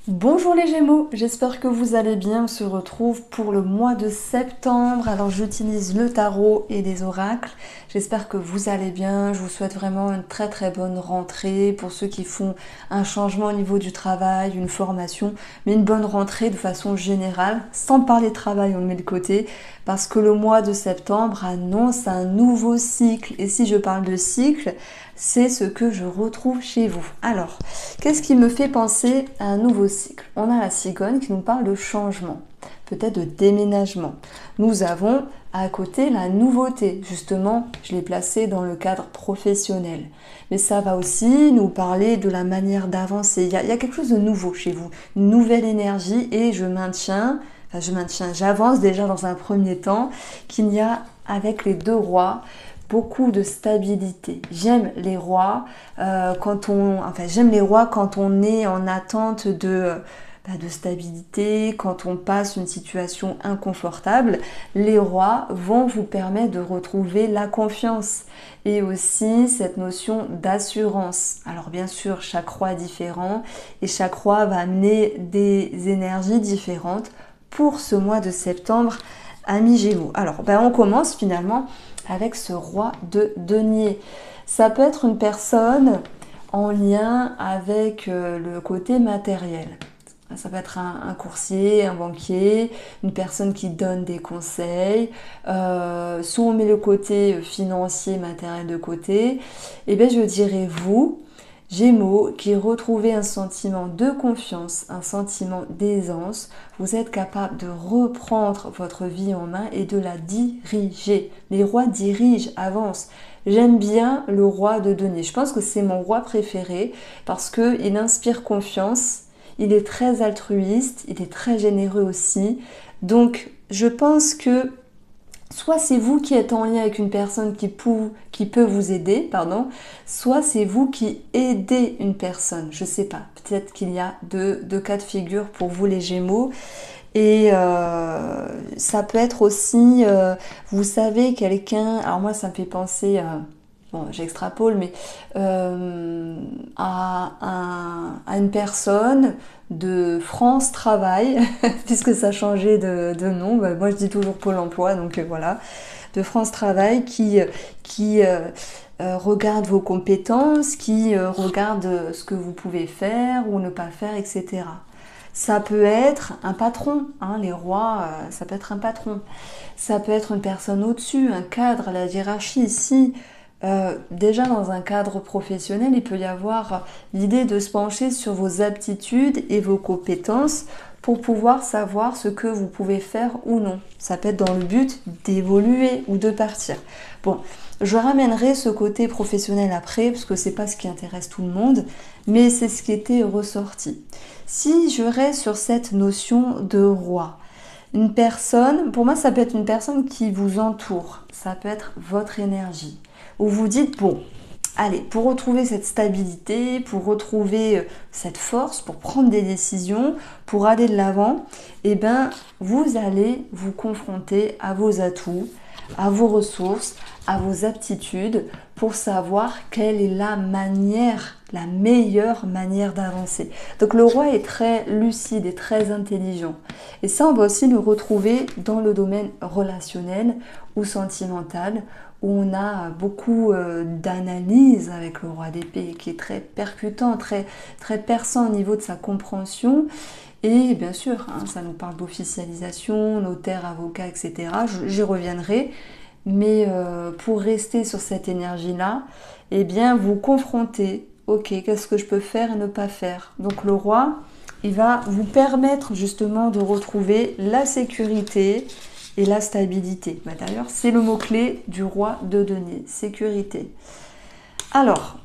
Bonjour les Gémeaux, j'espère que vous allez bien. On se retrouve pour le mois de septembre. Alors j'utilise le tarot et des oracles. J'espère que vous allez bien. Je vous souhaite vraiment une très bonne rentrée pour ceux qui font un changement au niveau du travail, une formation, mais une bonne rentrée de façon générale. Sans parler travail, on le met de côté parce que le mois de septembre annonce un nouveau cycle. Et si je parle de cycle, c'est ce que je retrouve chez vous. Alors, qu'est-ce qui me fait penser à un nouveau cycle? On a la cigogne qui nous parle de changement, peut-être de déménagement. Nous avons à côté la nouveauté, justement, je l'ai placée dans le cadre professionnel. Mais ça va aussi nous parler de la manière d'avancer. Il y a quelque chose de nouveau chez vous, une nouvelle énergie et j'avance déjà dans un premier temps qu'il y a avec les deux rois beaucoup de stabilité. J'aime les rois j'aime les rois quand on est en attente de stabilité, quand on passe une situation inconfortable. Les rois vont vous permettre de retrouver la confiance et aussi cette notion d'assurance. Alors bien sûr, chaque roi est différent et chaque roi va amener des énergies différentes pour ce mois de septembre, amis Gémeaux. Alors, on commence finalement avec ce roi de denier. Ça peut être une personne en lien avec le côté matériel. Ça peut être un coursier, un banquier, une personne qui donne des conseils. Si on met le côté financier, matériel de côté, je dirais vous, Gémeaux, qui retrouvez un sentiment de confiance, un sentiment d'aisance, vous êtes capable de reprendre votre vie en main et de la diriger. Les rois dirigent, avancent. J'aime bien le roi de denier. Je pense que c'est mon roi préféré parce qu'il inspire confiance, il est très altruiste, il est très généreux aussi. Donc je pense que soit c'est vous qui êtes en lien avec une personne qui peut vous aider, soit c'est vous qui aidez une personne. Je ne sais pas, peut-être qu'il y a deux cas de figure pour vous les Gémeaux. Et ça peut être aussi, vous savez, quelqu'un, alors moi ça me fait penser, j'extrapole, mais à une personne de France Travail, puisque ça a changé de nom, moi je dis toujours Pôle emploi, donc voilà, de France Travail qui regarde vos compétences, qui regarde ce que vous pouvez faire ou ne pas faire, etc. Ça peut être un patron, les rois, ça peut être un patron. Ça peut être une personne au-dessus, un cadre, la hiérarchie. Ici, déjà dans un cadre professionnel, il peut y avoir l'idée de se pencher sur vos aptitudes et vos compétences pour pouvoir savoir ce que vous pouvez faire ou non. Ça peut être dans le but d'évoluer ou de partir. Bon, je ramènerai ce côté professionnel après, parce que c'est pas ce qui intéresse tout le monde, mais c'est ce qui était ressorti. Si je reste sur cette notion de roi, une personne, pour moi ça peut être une personne qui vous entoure, ça peut être votre énergie, où vous dites, bon, allez, pour retrouver cette stabilité, pour retrouver cette force, pour prendre des décisions, pour aller de l'avant, vous allez vous confronter à vos atouts, à vos ressources, à vos aptitudes pour savoir quelle est la meilleure manière d'avancer. Donc le roi est très lucide et très intelligent. Et ça, on va aussi le retrouver dans le domaine relationnel ou sentimental, où on a beaucoup d'analyse avec le roi d'épée, qui est très percutant, très perçant au niveau de sa compréhension. Et bien sûr, ça nous parle d'officialisation, notaire, avocat, etc. J'y reviendrai. Mais pour rester sur cette énergie-là, vous confrontez, ok, qu'est-ce que je peux faire et ne pas faire? Donc le roi, il va vous permettre justement de retrouver la sécurité et la stabilité. D'ailleurs, c'est le mot-clé du roi de denier, sécurité. Alors,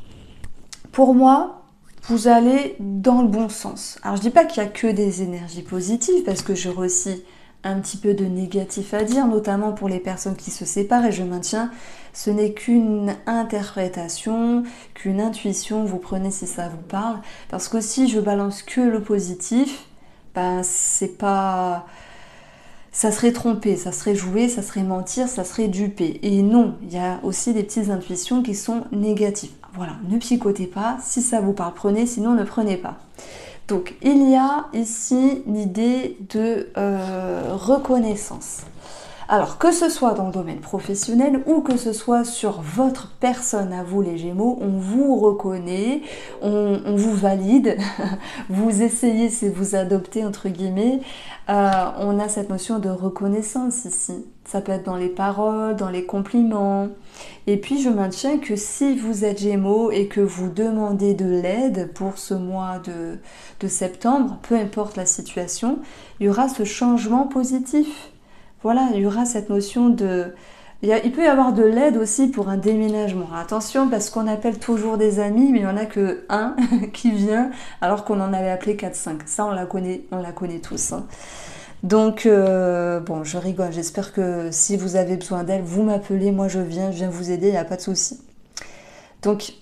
pour moi, vous allez dans le bon sens. Alors, je ne dis pas qu'il n'y a que des énergies positives, parce que j'aurai aussi un petit peu de négatif à dire, notamment pour les personnes qui se séparent, et je maintiens, ce n'est qu'une interprétation, qu'une intuition, vous prenez si ça vous parle, parce que si je balance que le positif, c'est pas... Ça serait tromper, ça serait jouer, ça serait mentir, ça serait duper. Et non, il y a aussi des petites intuitions qui sont négatives. Voilà, ne psychotez pas, si ça vous parle, prenez, sinon ne prenez pas. Donc, il y a ici l'idée de reconnaissance. Alors, que ce soit dans le domaine professionnel ou que ce soit sur votre personne à vous les Gémeaux, on vous reconnaît, on vous valide, vous essayez, c'est vous adopter entre guillemets, on a cette notion de reconnaissance ici. Ça peut être dans les paroles, dans les compliments. Et puis je maintiens que si vous êtes Gémeaux et que vous demandez de l'aide pour ce mois de septembre, peu importe la situation, il y aura ce changement positif. Voilà, il y aura cette notion de... Il peut y avoir de l'aide aussi pour un déménagement. Attention, parce qu'on appelle toujours des amis, mais il n'y en a que un qui vient, alors qu'on en avait appelé 4-5. Ça, on la connaît tous. Hein. Donc, bon, je rigole. J'espère que si vous avez besoin d'aide, vous m'appelez, moi je viens vous aider, il n'y a pas de souci. Donc,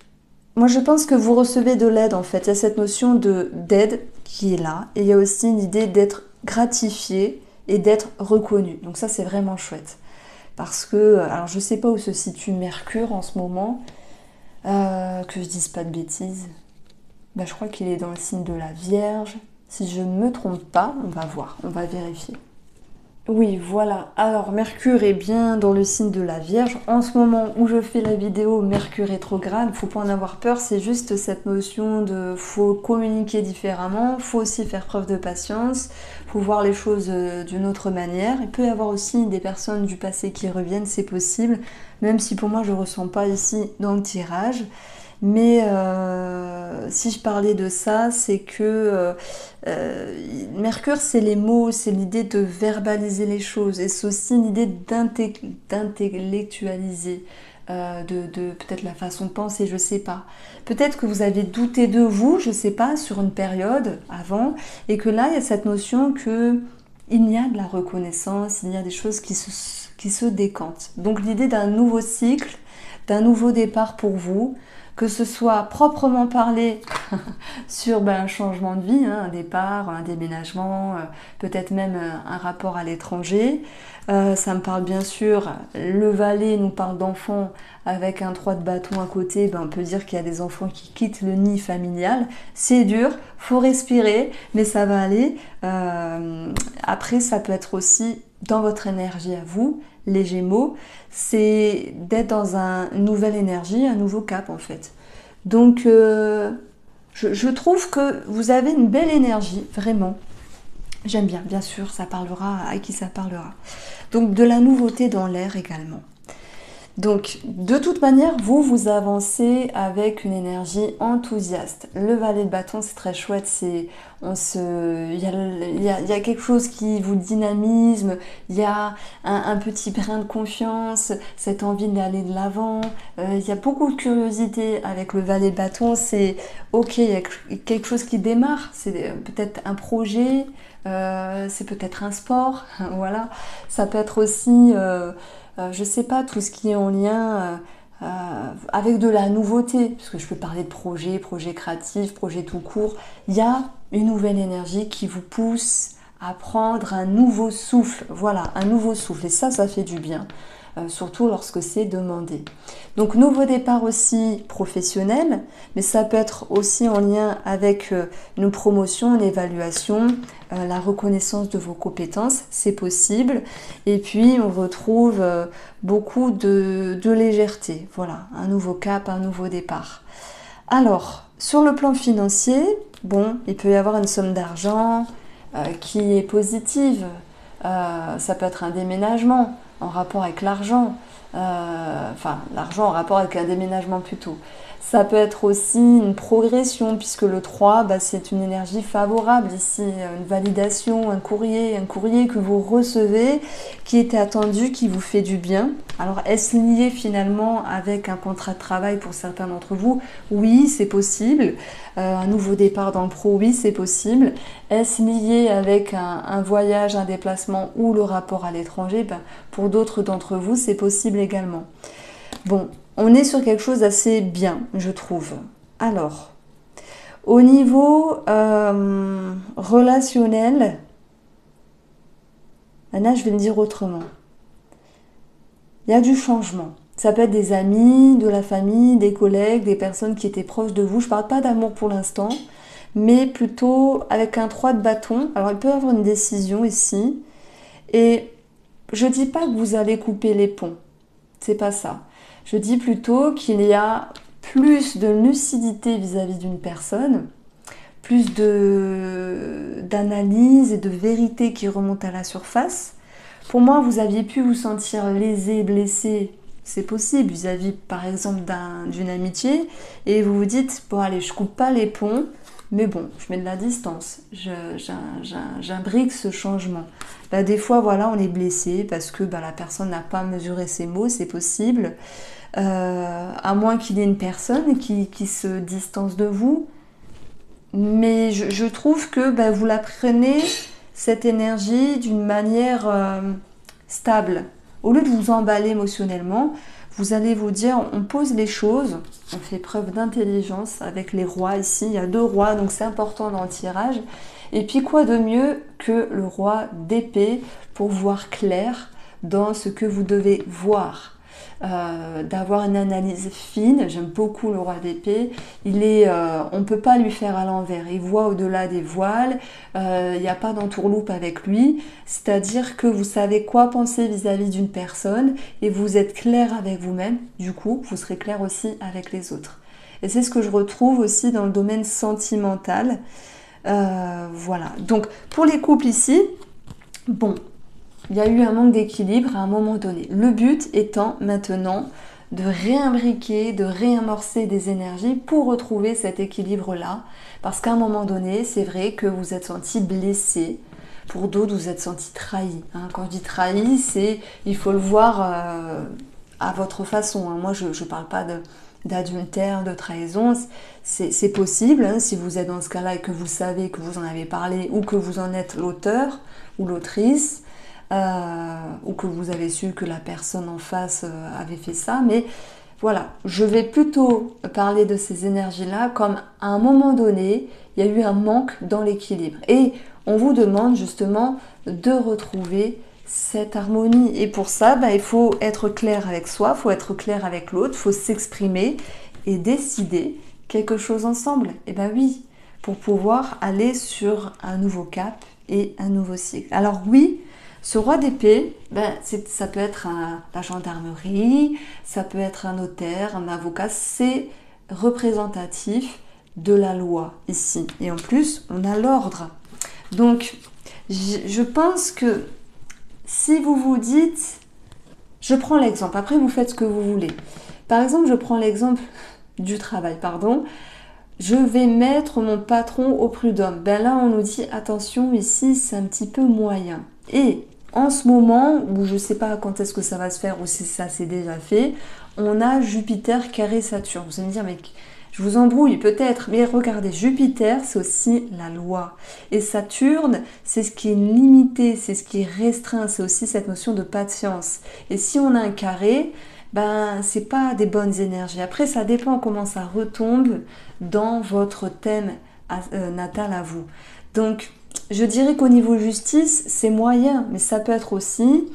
moi je pense que vous recevez de l'aide en fait. Il y a cette notion d'aide qui est là. Et il y a aussi l'idée d'être gratifié et d'être reconnu. Donc ça, c'est vraiment chouette. Parce que, alors je sais pas où se situe Mercure en ce moment, que je dise pas de bêtises. Ben, je crois qu'il est dans le signe de la Vierge. Si je ne me trompe pas, on va voir, on va vérifier. Oui, voilà. Alors, Mercure est bien dans le signe de la Vierge. En ce moment où je fais la vidéo Mercure rétrograde, faut pas en avoir peur, c'est juste cette notion de faut communiquer différemment, faut aussi faire preuve de patience, faut voir les choses d'une autre manière. Il peut y avoir aussi des personnes du passé qui reviennent, c'est possible, même si pour moi je ressens pas ici dans le tirage. Mais si je parlais de ça, c'est que Mercure, c'est les mots, c'est l'idée de verbaliser les choses. Et c'est aussi l'idée d'intellectualiser, de peut-être la façon de penser, je sais pas. Peut-être que vous avez douté de vous, je sais pas, sur une période avant, et que là, il y a cette notion que il y a de la reconnaissance, il y a des choses qui se décantent. Donc l'idée d'un nouveau cycle, d'un nouveau départ pour vous, que ce soit proprement parlé sur un changement de vie, hein, un départ, un déménagement, peut-être même un rapport à l'étranger. Ça me parle bien sûr, le valet nous parle d'enfants avec un 3 de bâton à côté, on peut dire qu'il y a des enfants qui quittent le nid familial. C'est dur, faut respirer, mais ça va aller. Après, ça peut être aussi dans votre énergie à vous, les Gémeaux, c'est d'être dans une nouvelle énergie, un nouveau cap en fait. Donc, je trouve que vous avez une belle énergie, vraiment. J'aime bien, bien sûr, ça parlera à qui ça parlera. Donc, de la nouveauté dans l'air également. Donc, de toute manière, vous avancez avec une énergie enthousiaste. Le valet de bâton, c'est très chouette. Il y a quelque chose qui vous dynamise. Il y a un petit brin de confiance, cette envie d'aller de l'avant. Il y a beaucoup de curiosité avec le valet de bâton. C'est ok, il y a quelque chose qui démarre. C'est peut-être un projet. C'est peut-être un sport. Voilà. Ça peut être aussi... je sais pas, tout ce qui est en lien avec de la nouveauté, parce que je peux parler de projet créatif, projet tout court. Il y a une nouvelle énergie qui vous pousse à prendre un nouveau souffle. Voilà, un nouveau souffle. Et ça fait du bien, surtout lorsque c'est demandé. Donc, nouveau départ aussi professionnel, mais ça peut être aussi en lien avec une promotion, une évaluation, la reconnaissance de vos compétences, c'est possible. Et puis, on retrouve beaucoup de légèreté. Voilà, un nouveau cap, un nouveau départ. Alors, sur le plan financier, bon, il peut y avoir une somme d'argent qui est positive. Ça peut être un déménagement en rapport avec l'argent. Enfin, l'argent en rapport avec un déménagement plutôt. Ça peut être aussi une progression, puisque le 3, c'est une énergie favorable ici, une validation, un courrier que vous recevez, qui était attendu, qui vous fait du bien. Alors, est-ce lié finalement avec un contrat de travail pour certains d'entre vous? Oui, c'est possible. Un nouveau départ dans le pro, oui, c'est possible. Est-ce lié avec un voyage, un déplacement ou le rapport à l'étranger? Pour d'autres d'entre vous, c'est possible également. Bon, on est sur quelque chose d'assez bien, je trouve. Alors, au niveau relationnel, là, je vais me dire autrement. Il y a du changement. Ça peut être des amis, de la famille, des collègues, des personnes qui étaient proches de vous. Je ne parle pas d'amour pour l'instant, mais plutôt avec un 3 de bâton. Alors il peut y avoir une décision ici, et je dis pas que vous allez couper les ponts, c'est pas ça. Je dis plutôt qu'il y a plus de lucidité vis-à-vis d'une personne, plus d'analyse et de vérité qui remonte à la surface. Pour moi, vous aviez pu vous sentir lésé, blessé, c'est possible, vis-à-vis par exemple d'une amitié, et vous vous dites, bon allez, je coupe pas les ponts, mais bon, je mets de la distance, j'imbrique ce changement. Bah, des fois, voilà, on est blessé parce que bah, la personne n'a pas mesuré ses mots, c'est possible. À moins qu'il y ait une personne qui se distance de vous. Mais je trouve que bah, vous la prenez, cette énergie, d'une manière stable. Au lieu de vous emballer émotionnellement, vous allez vous dire, on pose les choses, on fait preuve d'intelligence avec les rois ici. Il y a 2 rois, donc c'est important dans le tirage. Et puis quoi de mieux que le roi d'épée pour voir clair dans ce que vous devez voir. D'avoir une analyse fine. J'aime beaucoup le roi d'épée. On ne peut pas lui faire à l'envers. Il voit au-delà des voiles. Il n'y a pas d'entourloupe avec lui. C'est-à-dire que vous savez quoi penser vis-à-vis d'une personne et vous êtes clair avec vous-même. Du coup, vous serez clair aussi avec les autres. Et c'est ce que je retrouve aussi dans le domaine sentimental. Voilà. Donc, pour les couples ici, bon, il y a eu un manque d'équilibre à un moment donné. Le but étant maintenant de réimbriquer, de réamorcer des énergies pour retrouver cet équilibre-là. Parce qu'à un moment donné, c'est vrai que vous êtes senti blessé. Pour d'autres, vous êtes senti trahi. Quand je dis trahi, il faut le voir à votre façon. Moi, je ne parle pas d'adultère, de trahison. C'est possible, si vous êtes dans ce cas-là et que vous savez que vous en avez parlé ou que vous en êtes l'auteur ou l'autrice. Ou que vous avez su que la personne en face avait fait ça, mais voilà, je vais plutôt parler de ces énergies-là comme à un moment donné, il y a eu un manque dans l'équilibre. Et on vous demande justement de retrouver cette harmonie. Et pour ça, il faut être clair avec soi, il faut être clair avec l'autre, il faut s'exprimer et décider quelque chose ensemble. Et bien oui, pour pouvoir aller sur un nouveau cap et un nouveau cycle. Alors oui, ce roi d'épée, ça peut être la gendarmerie, ça peut être un notaire, un avocat, c'est représentatif de la loi ici. Et en plus, on a l'ordre. Donc, je pense que si vous vous dites, je prends l'exemple, après vous faites ce que vous voulez. Par exemple, je prends l'exemple du travail, je vais mettre mon patron au prud'homme. Là, on nous dit, attention, ici, c'est un petit peu moyen. Et en ce moment, où je ne sais pas quand est-ce que ça va se faire ou si ça s'est déjà fait, on a Jupiter carré Saturne. Vous allez me dire, mais je vous embrouille peut-être, mais regardez, Jupiter, c'est aussi la loi. Et Saturne, c'est ce qui est limité, c'est ce qui est restreint, c'est aussi cette notion de patience. Et si on a un carré, c'est pas des bonnes énergies. Après, ça dépend comment ça retombe dans votre thème natal à vous. Donc, je dirais qu'au niveau justice, c'est moyen, mais ça peut être aussi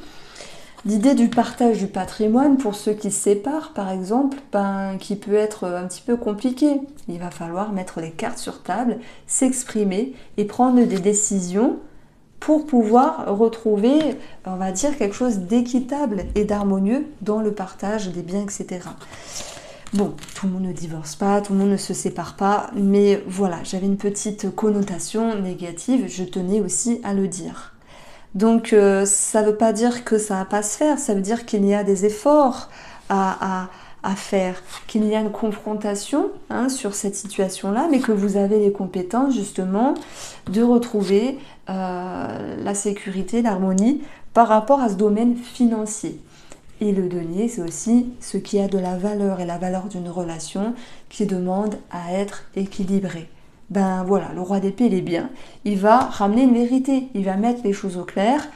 l'idée du partage du patrimoine pour ceux qui se séparent, par exemple, qui peut être un petit peu compliqué. Il va falloir mettre les cartes sur table, s'exprimer et prendre des décisions pour pouvoir retrouver, on va dire, quelque chose d'équitable et d'harmonieux dans le partage des biens, etc. Bon, tout le monde ne divorce pas, tout le monde ne se sépare pas, mais voilà, j'avais une petite connotation négative, je tenais aussi à le dire. Donc, ça ne veut pas dire que ça ne va pas se faire, ça veut dire qu'il y a des efforts à faire, qu'il y a une confrontation sur cette situation-là, mais que vous avez les compétences justement de retrouver la sécurité, l'harmonie par rapport à ce domaine financier. Et le denier, c'est aussi ce qui a de la valeur et la valeur d'une relation qui demande à être équilibrée. Voilà, le roi d'épée, il est bien. Il va ramener une vérité, il va mettre les choses au clair,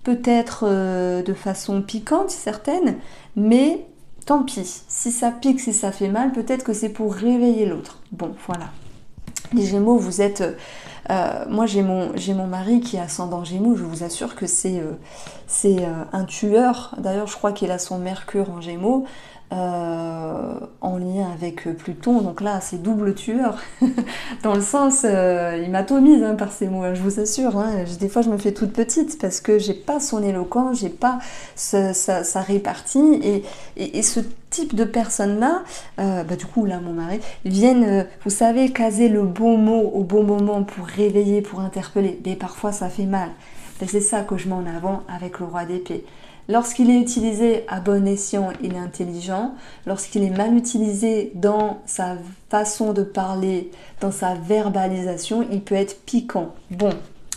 peut-être de façon piquante, certaine, mais tant pis. Si ça pique, si ça fait mal, peut-être que c'est pour réveiller l'autre. Bon, voilà. Les Gémeaux, vous êtes... moi, j'ai mon mari qui est ascendant Gémeaux, je vous assure que c'est un tueur. D'ailleurs, je crois qu'il a son Mercure en Gémeaux. en lien avec Pluton. Donc là, c'est double tueur, dans le sens, il m'atomise par ces mots, je vous assure. Des fois, je me fais toute petite parce que j'ai pas son éloquence, j'ai pas sa répartie. Et ce type de personnes-là, du coup, là, mon mari, viennent, vous savez, caser le bon mot au bon moment pour réveiller, pour interpeller. Mais parfois, ça fait mal. Et c'est ça que je mets en avant avec le roi d'épée. Lorsqu'il est utilisé à bon escient, il est intelligent. Lorsqu'il est mal utilisé dans sa façon de parler, dans sa verbalisation, il peut être piquant. Bon,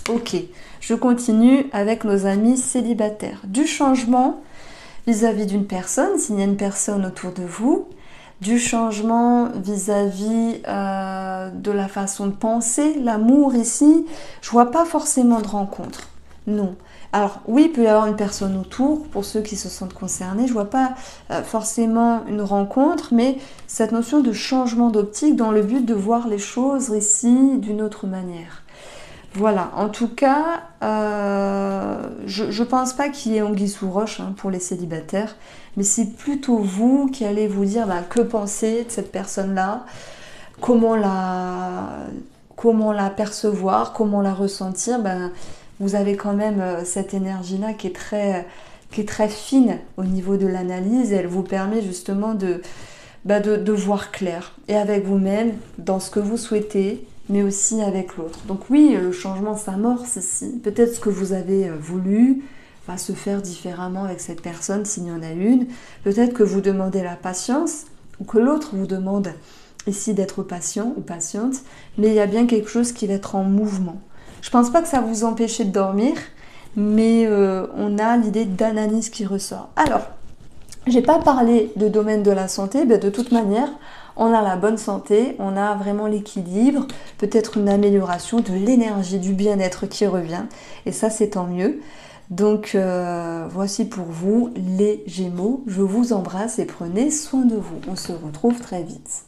ok, je continue avec nos amis célibataires. Du changement vis-à-vis d'une personne, s'il y a une personne autour de vous, du changement vis-à-vis de la façon de penser, l'amour ici, je vois pas forcément de rencontre. Non. Alors oui, il peut y avoir une personne autour, pour ceux qui se sentent concernés, je vois pas forcément une rencontre, mais cette notion de changement d'optique dans le but de voir les choses ici d'une autre manière. Voilà, en tout cas, je pense pas qu'il y ait anguille sous roche pour les célibataires, mais c'est plutôt vous qui allez vous dire que penser de cette personne-là, comment la percevoir, comment la ressentir. Vous avez quand même cette énergie-là qui est très fine au niveau de l'analyse et elle vous permet justement de voir clair et avec vous-même dans ce que vous souhaitez, mais aussi avec l'autre. Donc oui, le changement s'amorce ici. Peut-être ce que vous avez voulu va se faire différemment avec cette personne s'il y en a une. Peut-être que vous demandez la patience ou que l'autre vous demande ici d'être patient ou patiente, mais il y a bien quelque chose qui va être en mouvement. Je pense pas que ça vous empêche de dormir, mais on a l'idée d'analyse qui ressort. Alors, j'ai pas parlé de domaine de la santé, de toute manière, on a la bonne santé, on a vraiment l'équilibre, peut-être une amélioration de l'énergie, du bien-être qui revient, et ça c'est tant mieux. Donc voici pour vous les Gémeaux, je vous embrasse et prenez soin de vous. On se retrouve très vite.